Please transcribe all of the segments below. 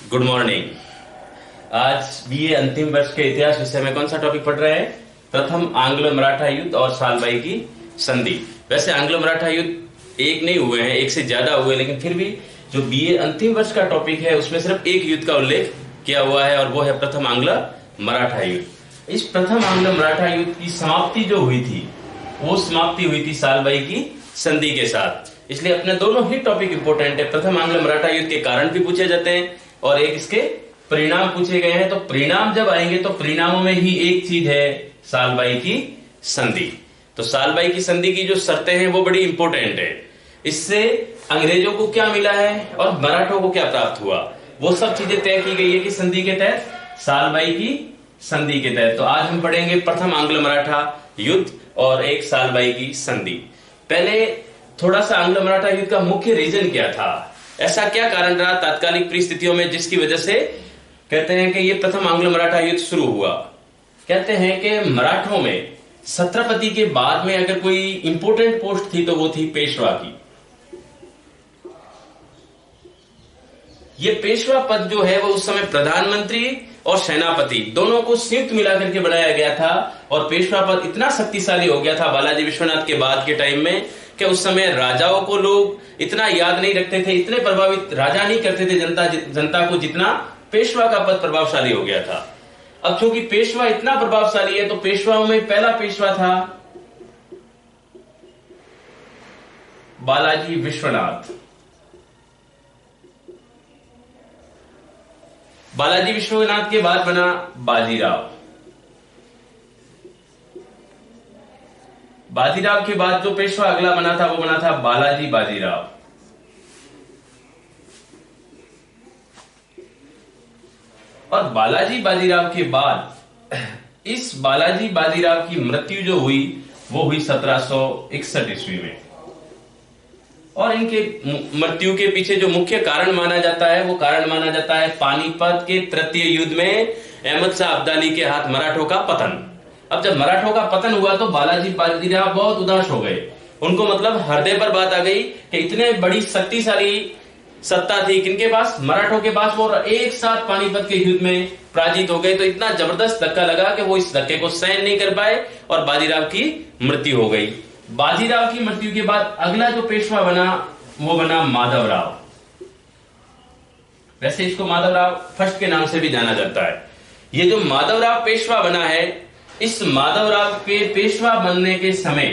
Good morning. आज BA अंतिम वर्ष के इतिहास विषय में कौन सा टॉपिक पढ़ रहे हैं? प्रथम आंग्लो मराठा युद्ध और सालबाई की संधि। वैसे आंग्लो मराठा युद्ध एक नहीं हुए हैं, एक से ज्यादा हुए, लेकिन फिर भी जो बीए अंतिम वर्ष का टॉपिक है उसमें सिर्फ एक युद्ध का उल्लेख किया हुआ है और वो है प्रथम आंग्लो मराठा युद्ध। इस प्रथम आंग्लो मराठा युद्ध की समाप्ति जो हुई थी वो समाप्ति हुई थी सालबाई की संधि के साथ। इसलिए अपने दोनों ही टॉपिक इंपोर्टेंट है। प्रथम आंग्लो मराठा युद्ध के कारण भी पूछे जाते हैं और एक इसके परिणाम पूछे गए हैं। तो परिणाम जब आएंगे तो परिणामों में ही एक चीज है सालबाई की संधि। तो सालबाई की संधि की जो शर्तें हैं वो बड़ी इंपॉर्टेंट है। इससे अंग्रेजों को क्या मिला है और मराठों को क्या प्राप्त हुआ, वो सब चीजें तय की गई है कि संधि के तहत, सालबाई की संधि के तहत। तो आज हम पढ़ेंगे प्रथम आंग्लो मराठा युद्ध और एक सालबाई की संधि। पहले थोड़ा सा आंग्लो मराठा युद्ध का मुख्य रीजन क्या था, ऐसा क्या कारण रहा तात्कालिक परिस्थितियों में जिसकी वजह से कहते हैं कि ये प्रथम आंग्लो मराठा युद्ध शुरू हुआ। कहते हैं कि मराठों में छत्रपति के बाद में अगर कोई इंपोर्टेंट पोस्ट थी तो वो थी पेशवा की। ये पेशवा पद जो है वो उस समय प्रधानमंत्री और सेनापति दोनों को संयुक्त मिलाकर के बनाया गया था और पेशवा पद इतना शक्तिशाली हो गया था बालाजी विश्वनाथ के बाद के टाइम में कि उस समय राजाओं को लोग इतना याद नहीं रखते थे, इतने प्रभावित राजा नहीं करते थे जनता को जितना पेशवा का पद प्रभावशाली हो गया था। अब चूंकि पेशवा इतना प्रभावशाली है तो पेशवाओं में पहला पेशवा था बालाजी विश्वनाथ। बालाजी विश्वनाथ के बाद बना बाजीराव। बाजीराव के बाद जो पेशवा अगला बना था वो बना था बालाजी बाजीराव। और बालाजी बाजीराव के बाद इस बालाजी बाजीराव की मृत्यु जो हुई वो हुई 1761 ईस्वी में। और इनके मृत्यु के पीछे जो मुख्य कारण माना जाता है वो कारण माना जाता है पानीपत के तृतीय युद्ध में अहमद शाह अब्दाली के हाथ मराठों का पतन। अब जब मराठों का पतन हुआ तो बालाजी बाजीराव बहुत उदास हो गए। उनको मतलब हृदय पर बात आ गई कि इतने बड़ी शक्तिशाली सत्ता थी किनके पास, मराठों के पास, वो एक साथ पानीपत के युद्ध में पराजित हो गए। तो इतना जबरदस्त धक्का लगा कि वो इस धक्के को सहन नहीं कर पाए और बाजीराव की मृत्यु हो गई। बाजीराव की मृत्यु के बाद अगला जो पेशवा बना वो बना माधवराव। वैसे इसको माधवराव फर्स्ट के नाम से भी जाना जाता है। ये जो माधवराव पेशवा बना है, इस माधवराव के पेशवा बनने के समय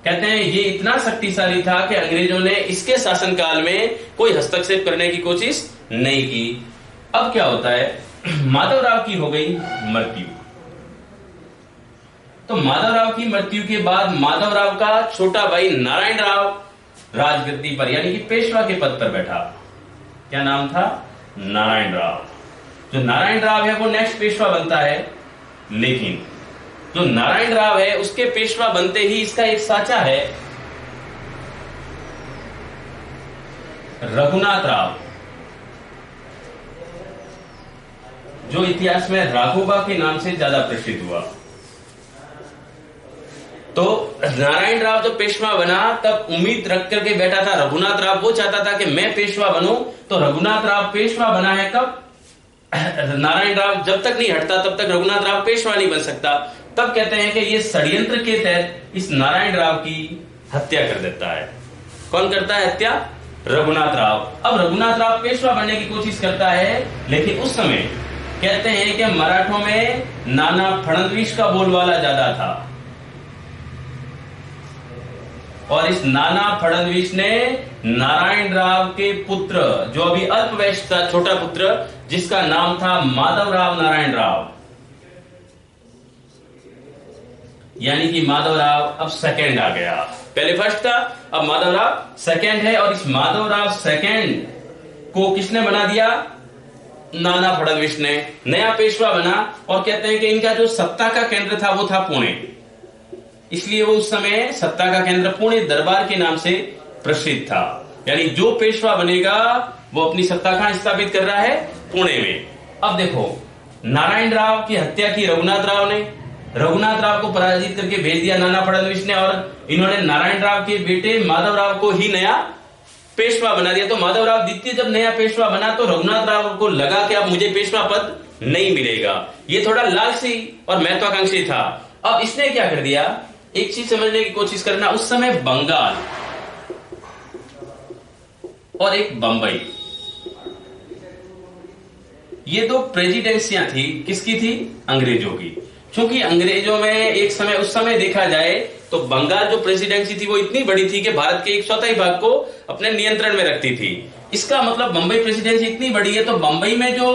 कहते हैं ये इतना शक्तिशाली था कि अंग्रेजों ने इसके शासनकाल में कोई हस्तक्षेप करने की कोशिश नहीं की। अब क्या होता है, माधवराव की हो गई मृत्यु। तो माधवराव की मृत्यु के बाद माधवराव का छोटा भाई नारायण राव राजगद्दी पर यानी कि पेशवा के पद पर बैठा। क्या नाम था? नारायण राव। जो नारायण राव है वो नेक्स्ट पेशवा बनता है, लेकिन जो नारायण राव है उसके पेशवा बनते ही इसका एक साचा है रघुनाथ राव, जो इतिहास में राघोबा के नाम से ज्यादा प्रसिद्ध हुआ। तो नारायण राव जब पेशवा बना तब उम्मीद रख करके बैठा था रघुनाथ राव। वो चाहता था कि मैं पेशवा बनूं। तो रघुनाथ राव पेशवा बना है कब? नारायण राव जब तक नहीं हटता तब तक रघुनाथ राव पेशवा नहीं बन सकता। तब कहते हैं कि ये षड्यंत्र के तहत इस नारायण राव की हत्या कर देता है। कौन करता है हत्या? रघुनाथ राव। अब रघुनाथ राव पेशवा बनने की कोशिश करता है, लेकिन उस समय कहते हैं कि मराठों में नाना फडणवीस का बोलबाला ज्यादा था और इस नाना फडणवीस ने नारायण राव के पुत्र, जो अभी अल्पवयस्क था, छोटा पुत्र, जिसका नाम था माधवराव नारायण राव, यानी कि माधवराव अब सेकंड आ गया। पहले फर्स्ट था, अब माधवराव सेकंड है। और इस माधवराव सेकंड को किसने बना दिया? नाना फडणवीस ने। नया पेशवा बना और कहते हैं कि इनका जो सत्ता का केंद्र था वो था पुणे, इसलिए वो उस समय सत्ता का केंद्र पुणे दरबार के नाम से प्रसिद्ध था। यानी जो पेशवा बनेगा वो अपनी सत्ता कहां स्थापित कर रहा है? पुणे में। अब देखो, नारायण राव की हत्या की रघुनाथ राव ने, रघुनाथ राव को पराजित करके भेज दिया नाना फडणवीस ने और इन्होंने नारायण राव के बेटे माधवराव को ही नया पेशवा बना दिया। तो माधवराव द्वितीय जब नया पेशवा बना तो रघुनाथ राव को लगा कि अब मुझे पेशवा पद नहीं मिलेगा। ये थोड़ा लालची और महत्वाकांक्षी था। अब इसने क्या कर दिया, एक चीज समझने की कोशिश करना, उस समय बंगाल और एक बंबई, ये दो प्रेसिडेंसियां थी, किसकी थी? अंग्रेजों की। क्योंकि अंग्रेजों में एक समय, उस समय देखा जाए तो बंगाल जो प्रेसिडेंसी थी वो इतनी बड़ी थी कि भारत के 1/4 भाग को अपने नियंत्रण में रखती थी। इसका मतलब बंबई प्रेसिडेंसी इतनी बड़ी है तो बंबई में जो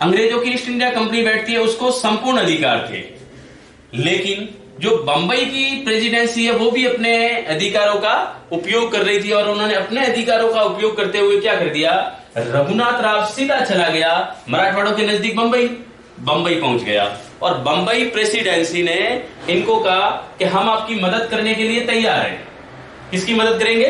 अंग्रेजों की ईस्ट इंडिया कंपनी बैठती है उसको संपूर्ण अधिकार थे। लेकिन जो बंबई की प्रेसिडेंसी है वो भी अपने अधिकारों का उपयोग कर रही थी, और उन्होंने अपने अधिकारों का उपयोग करते हुए क्या कर दिया, रघुनाथ राव सीधा चला गया मराठवाड़ों के नजदीक बंबई पहुंच गया। और बंबई प्रेसिडेंसी ने इनको कहा कि हम आपकी मदद करने के लिए तैयार हैं। किसकी मदद करेंगे?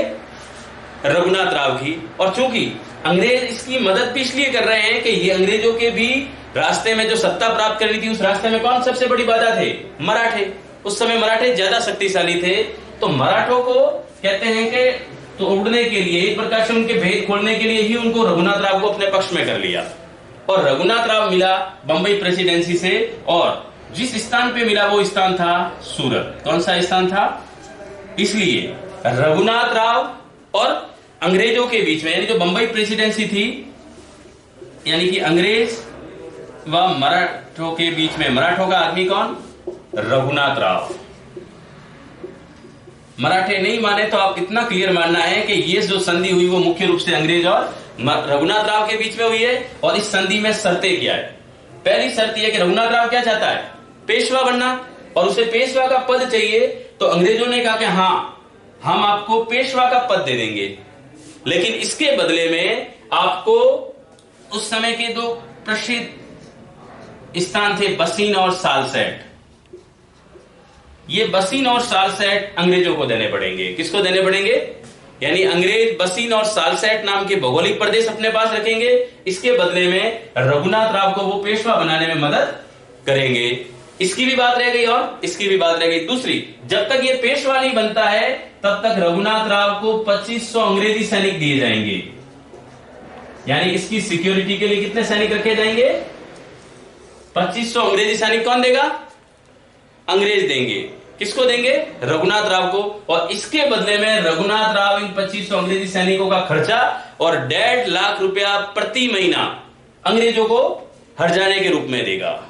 रघुनाथ राव की। और चूंकि अंग्रेज इसकी मदद भी इसलिए कर रहे हैं कि ये अंग्रेजों के भी रास्ते में जो सत्ता प्राप्त करनी थी उस रास्ते में कौन सबसे बड़ी बाधा थे? मराठे। उस समय मराठे ज्यादा शक्तिशाली थे, तो मराठों को कहते हैं कि तो उड़ने के लिए, एक प्रकार से उनके भेद खोलने के लिए ही उनको रघुनाथ राव को अपने पक्ष में कर लिया। और रघुनाथ राव मिला बंबई प्रेसिडेंसी से, और जिस स्थान पे मिला वो स्थान था सूरत। कौन सा स्थान था? इसलिए रघुनाथ राव और अंग्रेजों के बीच में, यानी जो बंबई प्रेसिडेंसी थी, यानी कि अंग्रेज व मराठों के बीच में, मराठों का आदमी कौन? रघुनाथ राव। मराठे नहीं माने तो आप इतना क्लियर मानना है कि ये जो संधि हुई वो मुख्य रूप से अंग्रेज और रघुनाथ राव के बीच में हुई है। और इस संधि में शर्तें क्या है? पहली शर्त यह कि रघुनाथ राव क्या चाहता है? पेशवा बनना, और उसे पेशवा का पद चाहिए। तो अंग्रेजों ने कहा कि हाँ, हम आपको पेशवा का पद दे देंगे, लेकिन इसके बदले में आपको उस समय के दो प्रसिद्ध स्थान थे, बसीन और सालसेट। ये बसीन और सालसेट अंग्रेजों को देने पड़ेंगे। किसको देने पड़ेंगे? यानी अंग्रेज बसीन और सालसेट नाम के भौगोलिक प्रदेश अपने पास रखेंगे, इसके बदले में रघुनाथ राव को वो पेशवा बनाने में मदद करेंगे। इसकी भी बात रह गई और इसकी भी बात रह गई। दूसरी, जब तक ये पेशवा नहीं बनता है तब तक रघुनाथ राव को 2500 अंग्रेजी सैनिक दिए जाएंगे। यानी इसकी सिक्योरिटी के लिए कितने सैनिक रखे जाएंगे? 2500 अंग्रेजी सैनिक कौन देगा? अंग्रेज देंगे। किसको देंगे? रघुनाथ राव को। और इसके बदले में रघुनाथ राव इन 2500 अंग्रेजी सैनिकों का खर्चा और 1.5 लाख रुपया प्रति महीना अंग्रेजों को हर्जाने के रूप में देगा।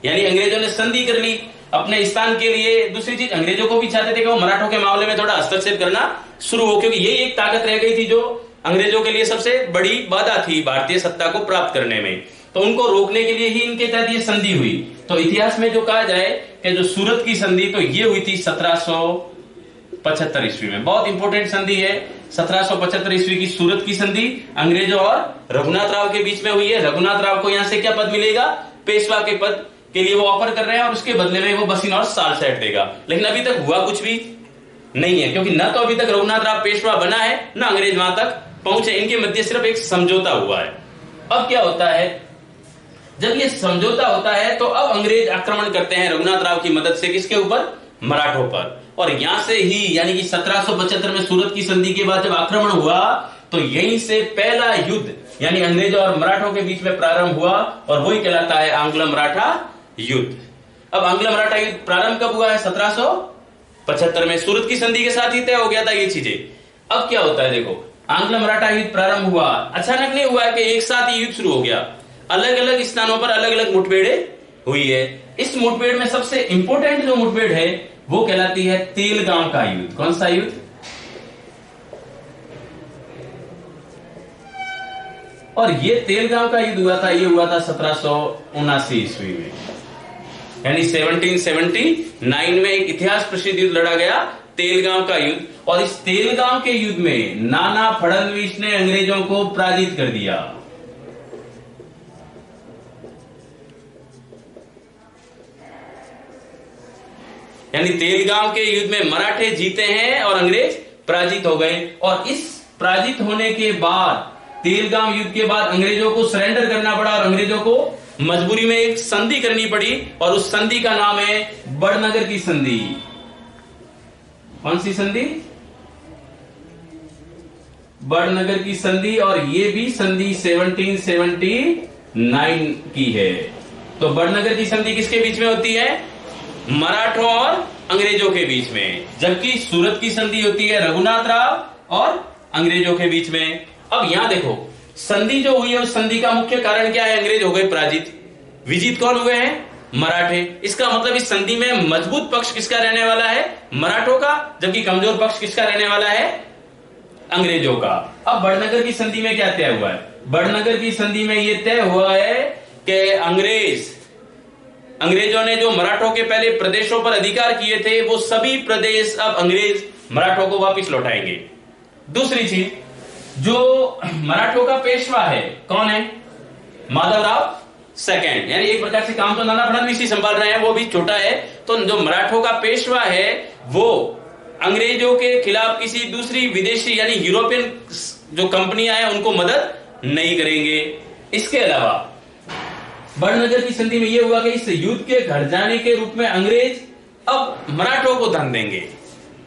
यानी अंग्रेजों ने संधि कर ली अपने स्थान के लिए। दूसरी चीज, अंग्रेजों को भी चाहते थे कि वो मराठों के मामले में थोड़ा हस्तक्षेप करना शुरू हो, क्योंकि यही एक ताकत रह गई थी जो अंग्रेजों के लिए सबसे बड़ी बाधा थी भारतीय सत्ता को प्राप्त करने में। तो उनको रोकने के लिए ही इनके तहत ये संधि हुई। तो इतिहास में जो कहा जाए कि जो सूरत की संधि, तो ये हुई थी 1775 ईस्वी में। बहुत इंपॉर्टेंट संधि है। 1775 ईस्वी की सूरत की संधि अंग्रेजों और रघुनाथ राव के बीच में हुई है। रघुनाथ राव को यहां से क्या पद मिलेगा? पेशवा के पद के लिए वो ऑफर कर रहे हैं, और उसके बदले में वो बसीन और सालसेट देगा। लेकिन अभी तक हुआ कुछ भी नहीं है, क्योंकि न तो अभी तक रघुनाथ राव पेशवा बना है, न अंग्रेज वहां तक पहुंचे। इनके मध्य सिर्फ एक समझौता हुआ है। अब क्या होता है, जब ये समझौता होता है तो अब अंग्रेज आक्रमण करते हैं रघुनाथ राव की मदद से। किसके ऊपर? मराठों पर। और यहां से ही, यानी कि 1775 में सूरत की संधि के बाद जब आक्रमण हुआ तो यहीं से पहला युद्ध, यानी अंग्रेजों और मराठों के बीच में प्रारंभ हुआ, और वही कहलाता है आंग्ल मराठा युद्ध। अब आंग्ल मराठा युद्ध प्रारंभ कब हुआ है? 1775 में। सूरत की संधि के साथ ही तय हो गया था ये चीजें। अब क्या होता है, देखो, आंग्ल मराठा युद्ध प्रारंभ हुआ, अचानक नहीं हुआ कि एक साथ ही युद्ध शुरू हो गया। अलग अलग स्थानों पर अलग अलग मुठभेड़ें हुई है। इस मुठभेड़ में सबसे इंपॉर्टेंट जो मुठभेड़ है वो कहलाती है तेलगांव का युद्ध। कौन सा युद्ध? और ये तेलगांव का युद्ध हुआ था, ये हुआ था 1779 ईस्वी में। यानी 1779 में एक इतिहास प्रसिद्ध युद्ध लड़ा गया, तेलगांव का युद्ध। और इस तेलगांव के युद्ध में नाना फडणवीस ने अंग्रेजों को पराजित कर दिया। यानी तेलगांव के युद्ध में मराठे जीते हैं और अंग्रेज पराजित हो गए। और इस पराजित होने के बाद, तेलगांव युद्ध के बाद अंग्रेजों को सरेंडर करना पड़ा, और अंग्रेजों को मजबूरी में एक संधि करनी पड़ी, और उस संधि का नाम है बड़नगर की संधि। कौन सी संधि? बड़नगर की संधि, और ये भी संधि 1779 की है। तो बड़नगर की संधि किसके बीच में होती है? मराठों और अंग्रेजों के बीच में, जबकि सूरत की संधि होती है रघुनाथ राव और अंग्रेजों के बीच में। अब यहां देखो, संधि जो हुई है उस संधि का मुख्य कारण क्या है? अंग्रेज हो गए पराजित, विजित कौन हुए हैं? मराठे। इसका मतलब इस संधि में मजबूत पक्ष किसका रहने वाला है? मराठों का, जबकि कमजोर पक्ष किसका रहने वाला है? अंग्रेजों का। अब बड़नगर की संधि में क्या तय हुआ है? बड़नगर की संधि में यह तय हुआ है कि अंग्रेजों ने जो मराठों के पहले प्रदेशों पर अधिकार किए थे, वो सभी प्रदेश अब अंग्रेज मराठों को वापस लौटाएंगे। दूसरी चीज, जो मराठों का पेशवा है, कौन है? माधवराव सेकंड। यानी एक प्रकार से काम तो नाना फडणवीस ही संभाल रहे हैं, वो भी छोटा है। तो जो मराठों का पेशवा है वो अंग्रेजों के खिलाफ किसी दूसरी विदेशी यानी यूरोपियन जो कंपनियां हैं उनको मदद नहीं करेंगे। इसके अलावा बड़नगर की संधि में यह हुआ कि इस युद्ध के घर जाने के रूप में अंग्रेज अब मराठों को धन देंगे।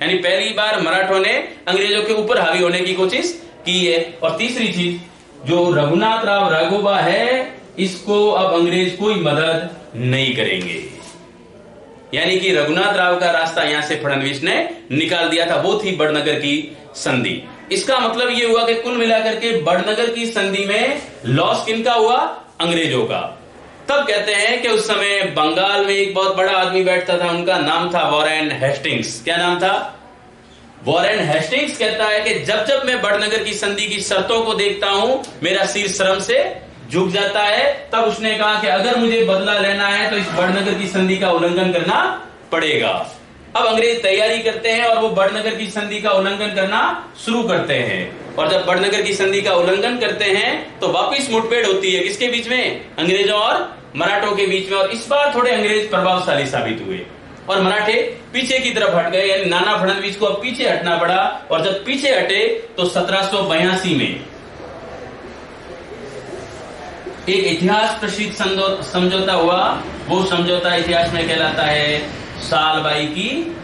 यानी पहली बार मराठों ने अंग्रेजों के ऊपर हावी होने की कोशिश की है। और तीसरी चीज, जो रघुनाथ राव राघोबा है, इसको अब अंग्रेज कोई मदद नहीं करेंगे। यानी कि रघुनाथ राव का रास्ता यहां से फडणवीस ने निकाल दिया था, वो थी बड़नगर की संधि। इसका मतलब यह हुआ कि कुल मिलाकर के बड़नगर की संधि में लॉस किनका हुआ? अंग्रेजों का। तब कहते हैं कि उस समय बंगाल में एक बहुत बड़ा आदमी बैठता था, उनका नाम था वॉरेन हेस्टिंग्स। क्या नाम था? वॉरेन हेस्टिंग्स कहता है कि जब जब मैं बड़नगर की संधि की शर्तों को देखता हूं, मेरा सिर शर्म से झुक जाता है। तब उसने कहा कि अगर मुझे बदला लेना है तो इस बड़नगर की संधि का उल्लंघन करना पड़ेगा। अब अंग्रेज तैयारी करते हैं और वो बड़नगर की संधि का उल्लंघन करना शुरू करते हैं। और जब बड़नगर की संधि का उल्लंघन करते हैं तो वापिस मुठभेड़ होती है किसके बीच में? अंग्रेजों और मराठों के बीच में। और इस बार थोड़े अंग्रेज प्रभावशाली साबित हुए और मराठे पीछे की तरफ हट गए। यानी नाना फडणवीस को अब पीछे हटना पड़ा। और जब पीछे हटे तो 1782 में एक इतिहास प्रसिद्ध समझौता हुआ। वो समझौता इतिहास में कहलाता है सालबाई की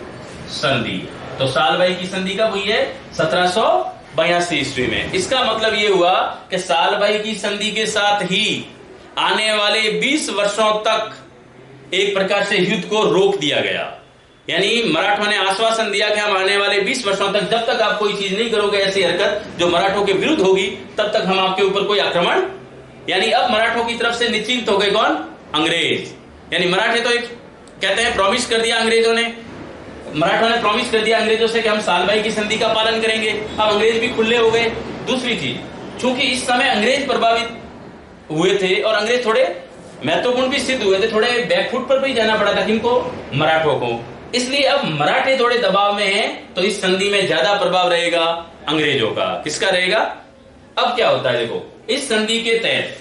संधि। तो सालबाई की संधि कब हुई है? 1782 ईस्वी में। इसका मतलब ये हुआ कि सालबाई की संधि के साथ ही आने वाले 20 वर्षों तक एक प्रकार से युद्ध को रोक दिया गया। यानी मराठों ने आश्वासन दिया कि हम आने वाले 20 वर्षों तक, जब तक आप कोई चीज नहीं करोगे, ऐसी हरकत जो मराठों के विरुद्ध होगी, तब तक हम आपके ऊपर कोई आक्रमण। यानी अब मराठों की तरफ से निश्चिंत हो गए कौन? अंग्रेज। यानी मराठे तो एक कहते हैं प्रॉमिस कर दिया अंग्रेजों ने, मराठों ने प्रॉमिस कर दिया अंग्रेजों से कि हम सालबाई की संधि का पालन करेंगे। अब अंग्रेज भी खुले हो गए। दूसरी चीज, चूंकि इस समय अंग्रेज प्रभावित हुए थे और अंग्रेज थोड़े महत्वपूर्ण भी सिद्ध हुए थे, थोड़े बैकफुट पर भी जाना पड़ा था किनको? मराठों को। इसलिए अब मराठे थोड़े दबाव में हैं, तो इस संधि में ज्यादा प्रभाव रहेगा अंग्रेजों का। किसका रहेगा? अब क्या होता है देखो, इस संधि के तहत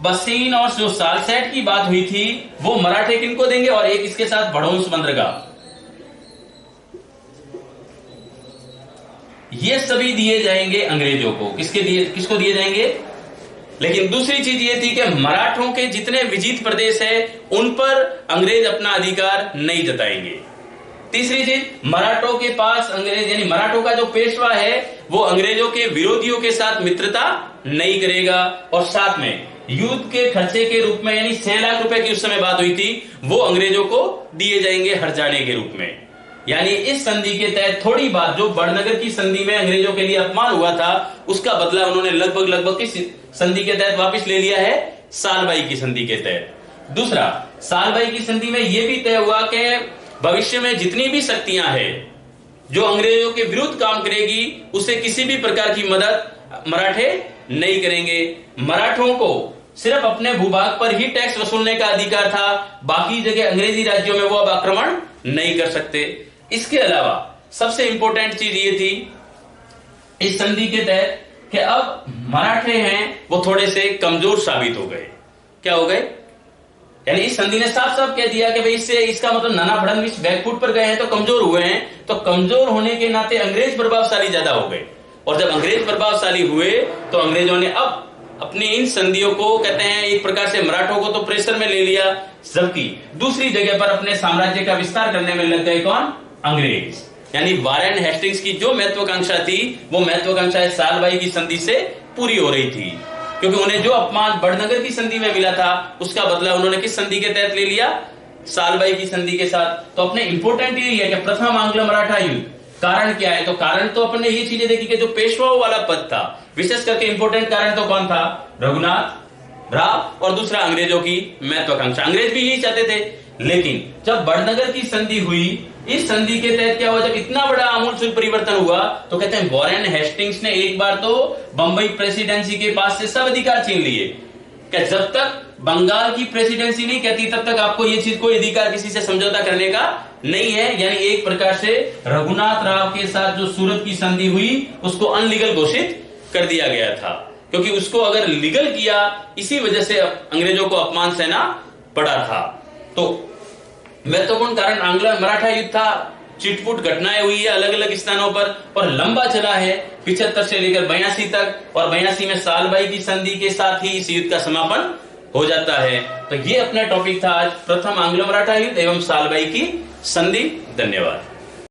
बसीन और जो सालसेट की बात हुई थी वो मराठे किनको देंगे? और एक इसके साथ भड़ोस बंदरगाह, ये सभी दिए जाएंगे अंग्रेजों को। किसको दिए जाएंगे? लेकिन दूसरी चीज ये थी कि मराठों के जितने विजित प्रदेश है उन पर अंग्रेज अपना अधिकार नहीं जताएंगे। तीसरी चीज, मराठों के पास अंग्रेज यानी मराठों का जो पेशवा है वो अंग्रेजों के विरोधियों के साथ मित्रता नहीं करेगा। और साथ में युद्ध के खर्चे के रूप में यानी 6 लाख रुपए की उस समय बात हुई थी, वो अंग्रेजों को दिए जाएंगे हर्जाने के रूप में। यानी इस संधि के तहत थोड़ी बात, जो बड़नगर की संधि में अंग्रेजों के लिए अपमान हुआ था, उसका बदला उन्होंने लगभग किस संधि के तहत वापस ले लिया है? सालबाई की संधि के तहत। दूसरा, सालबाई की संधि में यह भी तय हुआ कि भविष्य में जितनी भी शक्तियां हैं जो अंग्रेजों के विरुद्ध काम करेगी, उसे किसी भी प्रकार की मदद मराठे नहीं करेंगे। मराठों को सिर्फ अपने भूभाग पर ही टैक्स वसूलने का अधिकार था, बाकी जगह अंग्रेजी राज्यों में वो अब आक्रमण नहीं कर सकते। इसके अलावा सबसे इंपॉर्टेंट चीज ये थी इस संधि के तहत कि अब मराठे हैं वो थोड़े से कमजोर साबित हो गए। क्या हो गए? यानी इस संधि ने साफ साफ कह दिया कि भाई इससे इसका मतलब नाना फडणवीस बैकफुट पर गए हैं तो कमजोर हुए हैं। तो कमजोर होने के नाते अंग्रेज प्रभावशाली ज्यादा हो गए। और जब अंग्रेज प्रभावशाली हुए तो अंग्रेजों ने अब अपनी इन संधियों को कहते हैं एक प्रकार से मराठों को तो प्रेशर में ले लिया, जबकि दूसरी जगह पर अपने साम्राज्य का विस्तार करने में लग गए कौन? अंग्रेज। यानी वारेन हेस्टिंग्स की जो महत्वाकांक्षा थी वो महत्वाकांक्षा सालबाई की संधि से पूरी हो रही थी, क्योंकि उन्हें जो अपमान बड़नगर की संधि में मिला था उसका बदला उन्होंने किस संधि के तहत ले लिया? सालबाई की संधि के साथ। तो अपने इंपोर्टेंट यही है कि प्रथम आंग्लो मराठा युद्ध कारण क्या है? तो कारण तो अपने ये चीजें देखी कि जो पेशवाओं वाला पद था, विशेष करके इंपोर्टेंट कारण तो कौन था? रघुनाथ राव, और दूसरा अंग्रेजों की महत्वाकांक्षा। अंग्रेज भी यही चाहते थे, लेकिन जब बड़नगर की संधि हुई, इस संधि के तहत क्या हुआ? जब इतना बड़ा आमूल परिवर्तन हुआ तो कहते हैं वारेन हेस्टिंग्स ने एक बार तो बंबई प्रेसिडेंसी के पास से सब अधिकार छीन लिए। क्या जब तक बंगाल की प्रेसिडेंसी नहीं कहती तब तक आपको ये चीज, कोई अधिकार किसी से समझौता करने का नहीं है। यानी एक प्रकार से रघुनाथ राव के साथ जो सूरत की संधि हुई उसको अनलीगल घोषित कर दिया गया था, क्योंकि उसको अगर लीगल किया, इसी वजह से अंग्रेजों को अपमान सहना पड़ा था। तो महत्वपूर्ण कारण आंग्लो मराठा युद्ध था। चिटपुट घटनाएं हुई है अलग अलग स्थानों पर और लंबा चला है 75 से लेकर 82 तक, और 82 में सालबाई की संधि के साथ ही इस युद्ध का समापन हो जाता है। तो ये अपना टॉपिक था आज, प्रथम आंग्लो मराठा युद्ध एवं सालबाई की संधि। धन्यवाद।